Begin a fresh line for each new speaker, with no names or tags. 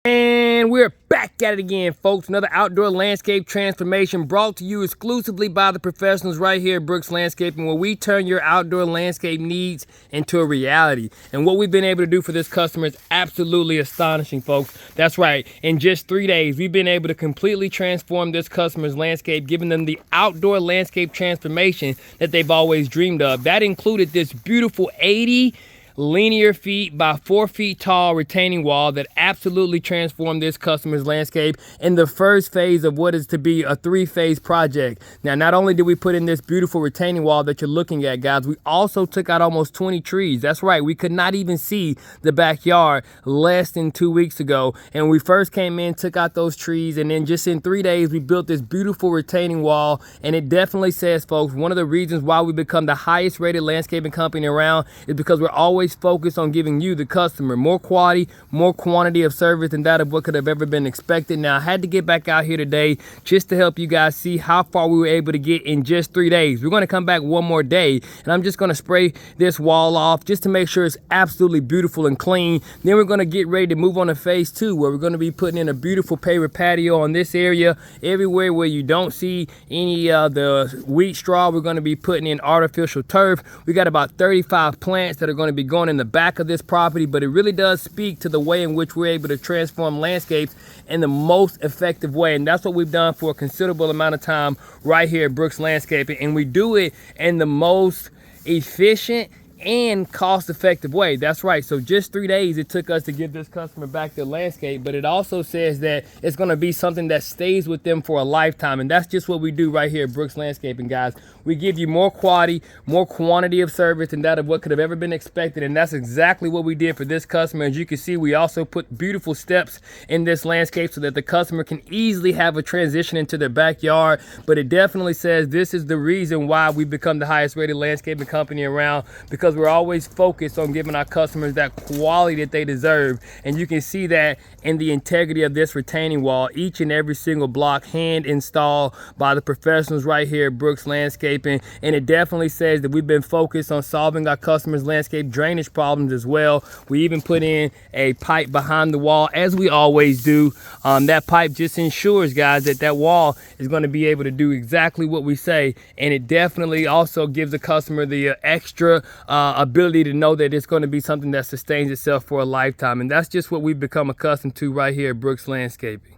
And we're back at it again, folks. Another outdoor landscape transformation brought to you exclusively by the professionals right here at Brooks Landscaping, where we turn your outdoor landscape needs into a reality. And what we've been able to do for this customer is absolutely astonishing, folks. That's right. In just 3 days, we've been able to completely transform this customer's landscape, giving them the outdoor landscape transformation that they've always dreamed of. That included this beautiful 80 linear feet by 4 feet tall retaining wall that absolutely transformed this customer's landscape in the first phase of what is to be a 3-phase project. Now, not only did we put in this beautiful retaining wall that you're looking at, guys, we also took out almost 20 trees. That's right, we could not even see the backyard less than 2 weeks ago. And when we first came in, took out those trees, and then just in 3 days, we built this beautiful retaining wall. And it definitely says, folks, one of the reasons why we become the highest rated landscaping company around is because we're always focused on giving you, the customer, more quality, more quantity of service than that of what could have ever been expected. Now, I had to get back out here today just to help you guys see how far we were able to get in just 3 days. We're going to come back one more day, and I'm just going to spray this wall off just to make sure it's absolutely beautiful and clean. Then we're going to get ready to move on to phase 2, where we're going to be putting in a beautiful paver patio on this area. Everywhere where you don't see any of the wheat straw, we're going to be putting in artificial turf. We got about 35 plants that are going to be going in the back of this property, but it really does speak to the way in which we're able to transform landscapes in the most effective way. And that's what we've done for a considerable amount of time right here at Brooks Landscaping. And we do it in the most efficient and cost-effective way. That's right. So just 3 days it took us to give this customer back their landscape, but it also says that it's going to be something that stays with them for a lifetime. And that's just what we do right here at Brooks Landscaping, guys. We give you more quality, more quantity of service than that of what could have ever been expected. And that's exactly what we did for this customer. As you can see, we also put beautiful steps in this landscape so that the customer can easily have a transition into their backyard. But it definitely says this is the reason why we've become the highest rated landscaping company around, because we're always focused on giving our customers that quality that they deserve. And you can see that in the integrity of this retaining wall, each and every single block hand installed by the professionals right here at Brooks Landscaping. And it definitely says that we've been focused on solving our customers' landscape drainage problems as well. We even put in a pipe behind the wall, as we always do. That pipe just ensures, guys, that that wall is going to be able to do exactly what we say. And it definitely also gives the customer the extra ability to know that it's going to be something that sustains itself for a lifetime. And that's just what we've become accustomed to right here at Brooks Landscaping.